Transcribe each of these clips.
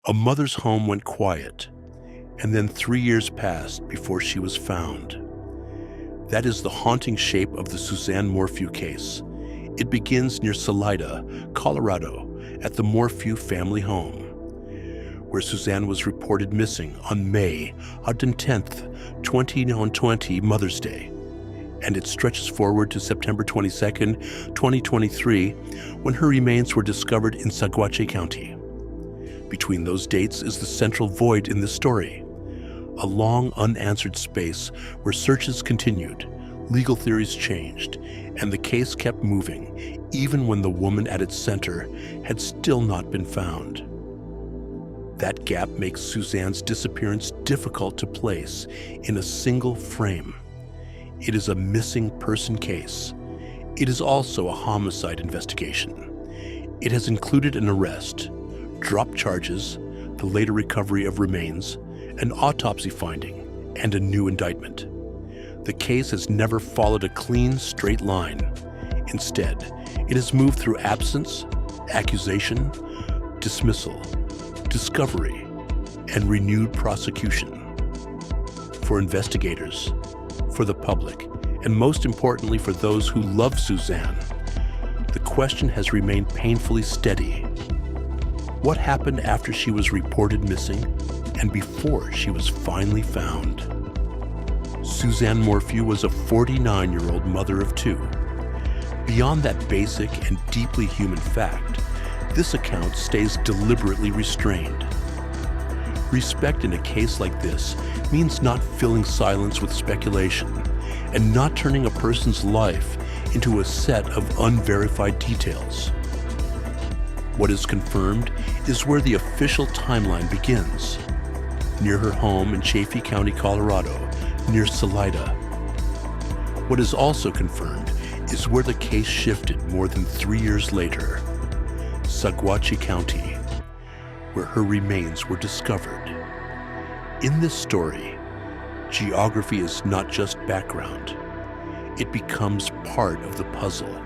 A mother's home went quiet, and then 3 years passed before she was found. That is the haunting shape of the Suzanne Morphew case. It begins near Salida, Colorado, at the Morphew family home, where Suzanne was reported missing on May 10th, 2020, Mother's Day. And it stretches forward to September 22nd, 2023, when her remains were discovered in Saguache County. Between those dates is the central void in the story, a long unanswered space where searches continued, legal theories changed, and the case kept moving, even when the woman at its center had still not been found. That gap makes Suzanne's disappearance difficult to place in a single frame. It is a missing person case. It is also a homicide investigation. It has included an arrest, dropped charges, the later recovery of remains, an autopsy finding, and a new indictment. The case has never followed a clean, straight line. Instead, it has moved through absence, accusation, dismissal, discovery, and renewed prosecution. For investigators, for the public, and most importantly for those who love Suzanne, the question has remained painfully steady. What happened after she was reported missing and before she was finally found? Suzanne Morphew was a 49-year-old mother of two. Beyond that basic and deeply human fact, this account stays deliberately restrained. Respect in a case like this means not filling silence with speculation and not turning a person's life into a set of unverified details. What is confirmed is where the official timeline begins, near her home in Chaffee County, Colorado, near Salida. What is also confirmed is where the case shifted more than 3 years later, Saguache County, where her remains were discovered. In this story, geography is not just background. It becomes part of the puzzle.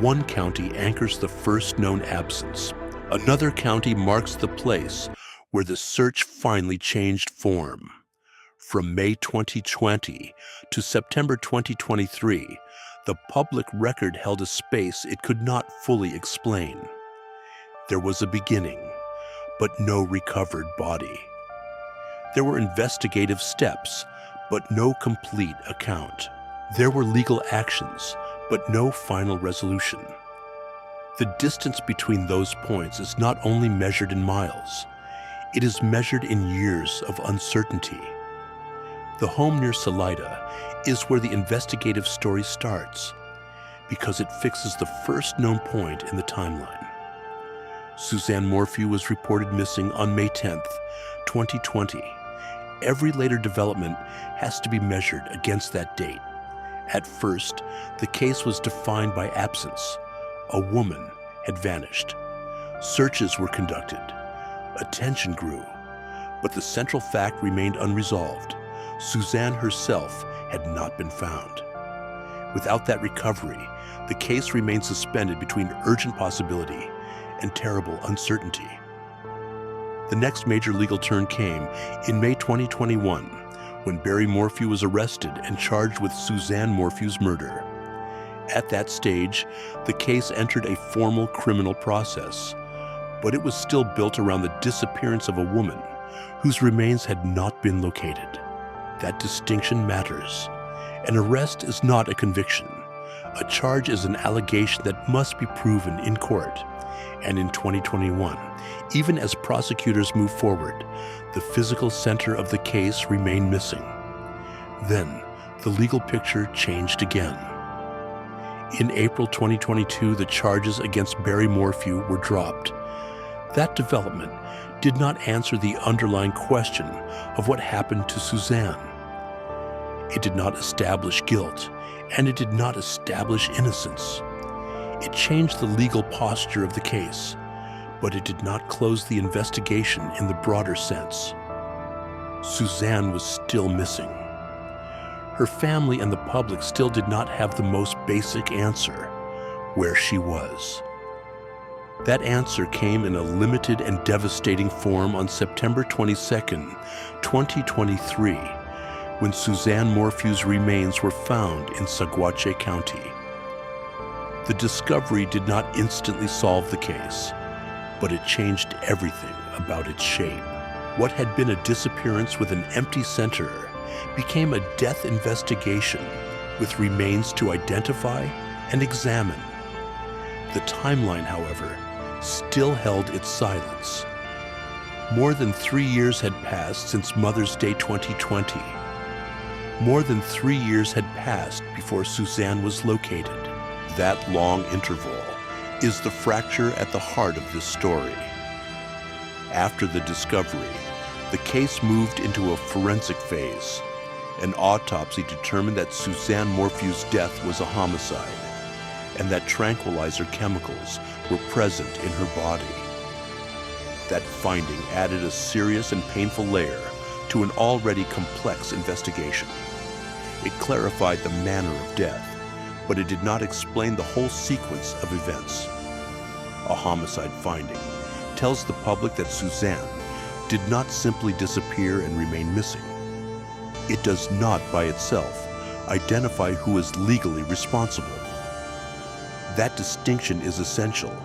One county anchors the first known absence. Another county marks the place where the search finally changed form. From May 2020 to September 2023, the public record held a space it could not fully explain. There was a beginning, but no recovered body. There were investigative steps, but no complete account. There were legal actions, but no final resolution. The distance between those points is not only measured in miles, it is measured in years of uncertainty. The home near Salida is where the investigative story starts, because it fixes the first known point in the timeline. Suzanne Morphew was reported missing on May 10th, 2020. Every later development has to be measured against that date. At first, the case was defined by absence. A woman had vanished. Searches were conducted. Attention grew. But the central fact remained unresolved. Suzanne herself had not been found. Without that recovery, the case remained suspended between urgent possibility and terrible uncertainty. The next major legal turn came in May 2021, when Barry Morphew was arrested and charged with Suzanne Morphew's murder. At that stage, the case entered a formal criminal process, but it was still built around the disappearance of a woman whose remains had not been located. That distinction matters. An arrest is not a conviction. A charge is an allegation that must be proven in court. And in 2021, even as prosecutors move forward, the physical center of the case remained missing. Then, the legal picture changed again. In April 2022, the charges against Barry Morphew were dropped. That development did not answer the underlying question of what happened to Suzanne. It did not establish guilt, and it did not establish innocence. It changed the legal posture of the case, but it did not close the investigation in the broader sense. Suzanne was still missing. Her family and the public still did not have the most basic answer: where she was. That answer came in a limited and devastating form on September 22nd, 2023, when Suzanne Morphew's remains were found in Saguache County. The discovery did not instantly solve the case, but it changed everything about its shape. What had been a disappearance with an empty center became a death investigation with remains to identify and examine. The timeline, however, still held its silence. More than 3 years had passed since Mother's Day 2020. More than 3 years had passed before Suzanne was located. That long interval is the fracture at the heart of this story. After the discovery, the case moved into a forensic phase. An autopsy determined that Suzanne Morphew's death was a homicide, and that tranquilizer chemicals were present in her body. That finding added a serious and painful layer to an already complex investigation. It clarified the manner of death, but it did not explain the whole sequence of events. A homicide finding tells the public that Suzanne did not simply disappear and remain missing. It does not by itself identify who is legally responsible. That distinction is essential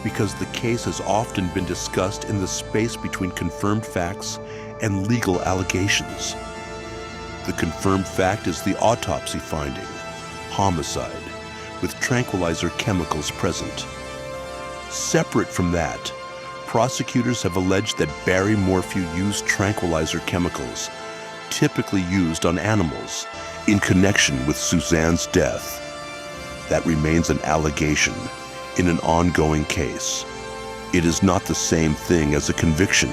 because the case has often been discussed in the space between confirmed facts and legal allegations. The confirmed fact is the autopsy finding, homicide, with tranquilizer chemicals present. Separate from that, prosecutors have alleged that Barry Morphew used tranquilizer chemicals, typically used on animals, in connection with Suzanne's death. That remains an allegation in an ongoing case. It is not the same thing as a conviction,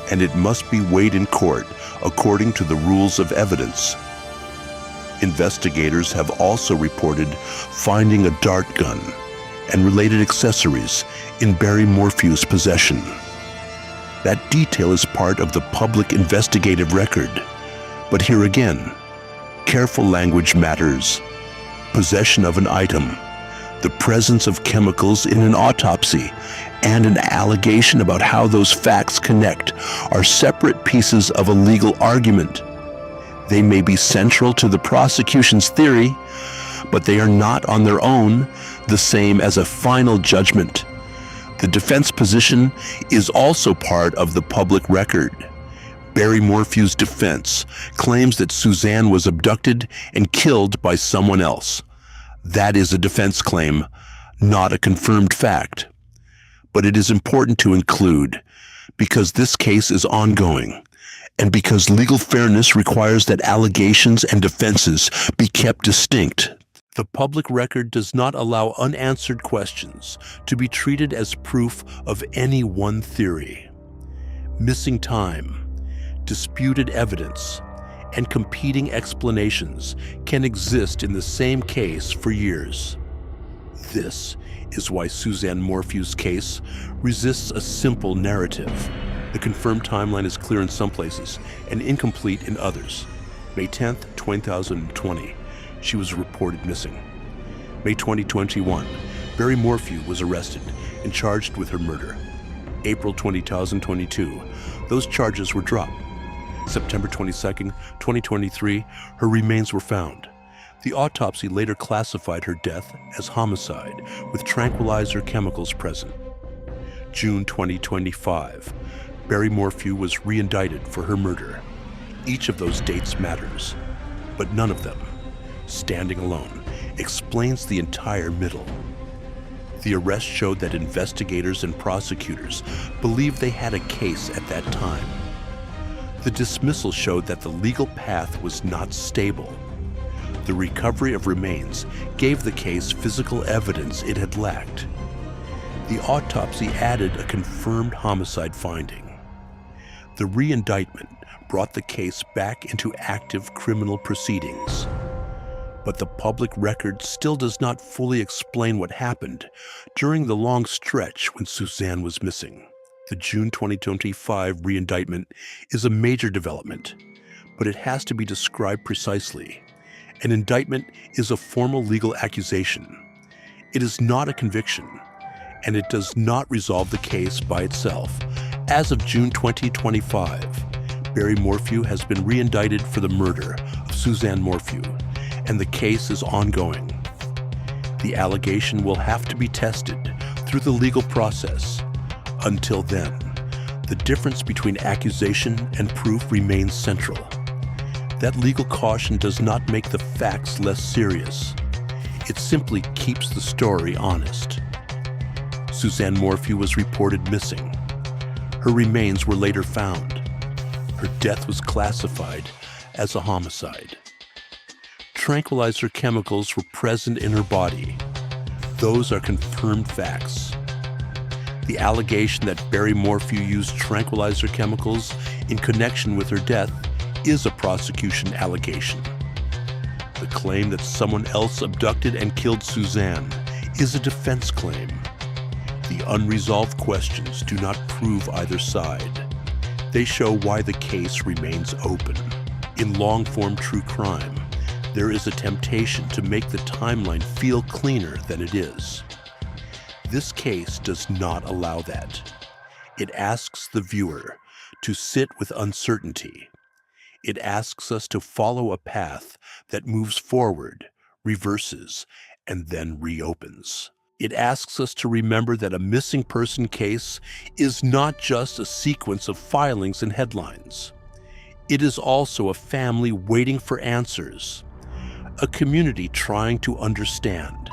and it must be weighed in court according to the rules of evidence. Investigators have also reported finding a dart gun and related accessories in Barry Morphew's possession. That detail is part of the public investigative record, but here again, careful language matters. Possession of an item, the presence of chemicals in an autopsy, and an allegation about how those facts connect are separate pieces of a legal argument. They may be central to the prosecution's theory, but they are not on their own the same as a final judgment. The defense position is also part of the public record. Barry Morphew's defense claims that Suzanne was abducted and killed by someone else. That is a defense claim, not a confirmed fact. But it is important to include because this case is ongoing and because legal fairness requires that allegations and defenses be kept distinct. The public record does not allow unanswered questions to be treated as proof of any one theory. Missing time, disputed evidence, and competing explanations can exist in the same case for years. This is why Suzanne Morphew's case resists a simple narrative. The confirmed timeline is clear in some places and incomplete in others. May 10th, 2020, she was reported missing. May 2021, Barry Morphew was arrested and charged with her murder. April 2022, those charges were dropped. September 22nd, 2023, her remains were found. The autopsy later classified her death as homicide with tranquilizer chemicals present. June 2025, Barry Morphew was re-indicted for her murder. Each of those dates matters, but none of them, standing alone, explains the entire middle. The arrest showed that investigators and prosecutors believed they had a case at that time. The dismissal showed that the legal path was not stable. The recovery of remains gave the case physical evidence it had lacked. The autopsy added a confirmed homicide finding. The re-indictment brought the case back into active criminal proceedings. But the public record still does not fully explain what happened during the long stretch when Suzanne was missing. The June 2025 re-indictment is a major development, but it has to be described precisely. An indictment is a formal legal accusation. It is not a conviction. and it does not resolve the case by itself. As of June 2025, Barry Morphew has been re-indicted for the murder of Suzanne Morphew, and the case is ongoing. The allegation will have to be tested through the legal process. Until then, the difference between accusation and proof remains central. That legal caution does not make the facts less serious. It simply keeps the story honest. Suzanne Morphew was reported missing. Her remains were later found. Her death was classified as a homicide. Tranquilizer chemicals were present in her body. Those are confirmed facts. The allegation that Barry Morphew used tranquilizer chemicals in connection with her death is a prosecution allegation. The claim that someone else abducted and killed Suzanne is a defense claim. The unresolved questions do not prove either side. They show why the case remains open. In long-form true crime, there is a temptation to make the timeline feel cleaner than it is. This case does not allow that. It asks the viewer to sit with uncertainty. It asks us to follow a path that moves forward, reverses, and then reopens. It asks us to remember that a missing person case is not just a sequence of filings and headlines. It is also a family waiting for answers, a community trying to understand,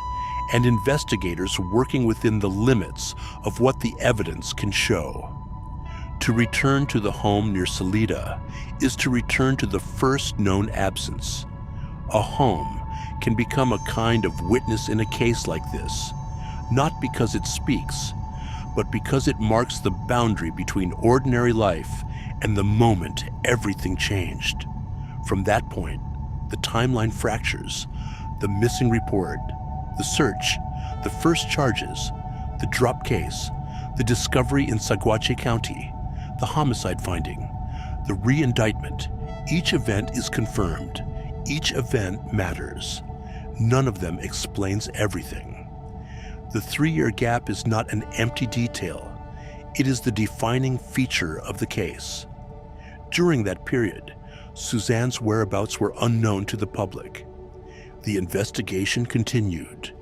and investigators working within the limits of what the evidence can show. To return to the home near Salida is to return to the first known absence. A home can become a kind of witness in a case like this, not because it speaks, but because it marks the boundary between ordinary life and the moment everything changed. From that point, the timeline fractures. The missing report, the search, the first charges, the drop case, the discovery in Saguache County, the homicide finding, the re-indictment. Each event is confirmed. Each event matters. None of them explains everything. The 3-year gap is not an empty detail. It is the defining feature of the case. During that period, Suzanne's whereabouts were unknown to the public. The investigation continued,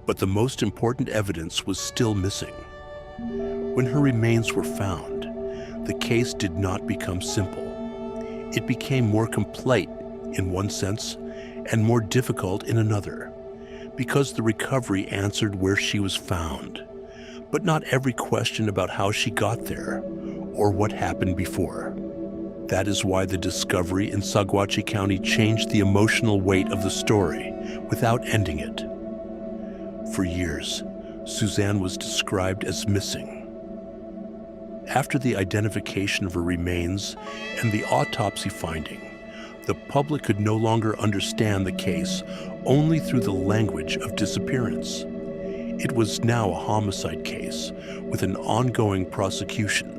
but the most important evidence was still missing. When her remains were found, the case did not become simple. It became more complete in one sense and more difficult in another, because the recovery answered where she was found, but not every question about how she got there or what happened before. That is why the discovery in Saguache County changed the emotional weight of the story without ending it. For years, Suzanne was described as missing. After the identification of her remains and the autopsy finding, the public could no longer understand the case only through the language of disappearance. It was now a homicide case with an ongoing prosecution.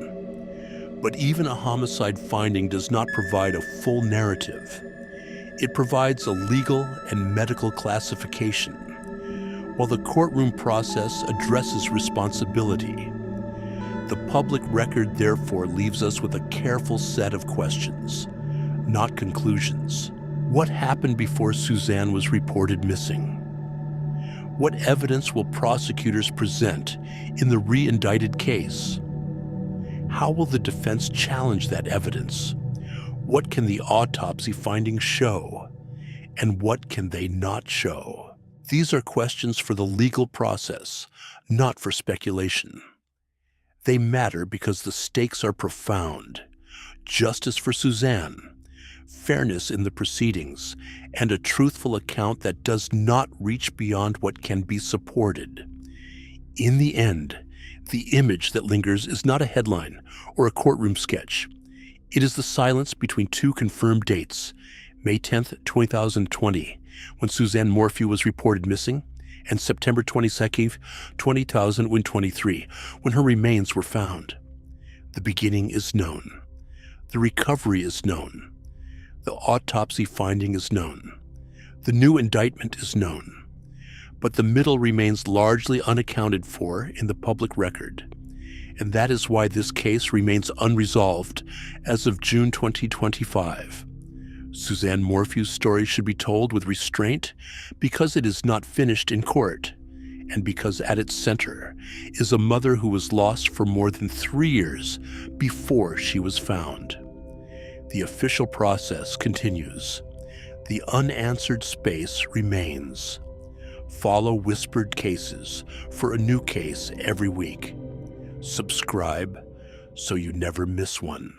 But even a homicide finding does not provide a full narrative. It provides a legal and medical classification, while the courtroom process addresses responsibility. The public record therefore leaves us with a careful set of questions, not conclusions. What happened before Suzanne was reported missing? What evidence will prosecutors present in the re-indicted case? How will the defense challenge that evidence? What can the autopsy findings show? And what can they not show? These are questions for the legal process, not for speculation. They matter because the stakes are profound. Justice for Suzanne, fairness in the proceedings, and a truthful account that does not reach beyond what can be supported. In the end, the image that lingers is not a headline or a courtroom sketch. It is the silence between two confirmed dates, May 10th, 2020, when Suzanne Morphew was reported missing, and September 22nd, 2023, when her remains were found. The beginning is known. The recovery is known. The autopsy finding is known. The new indictment is known. but the middle remains largely unaccounted for in the public record. And that is why this case remains unresolved as of June 2025. Suzanne Morphew's story should be told with restraint because it is not finished in court, and because at its center is a mother who was lost for more than 3 years before she was found. The official process continues. The unanswered space remains. Follow Whispered Cases for a new case every week. Subscribe so you never miss one.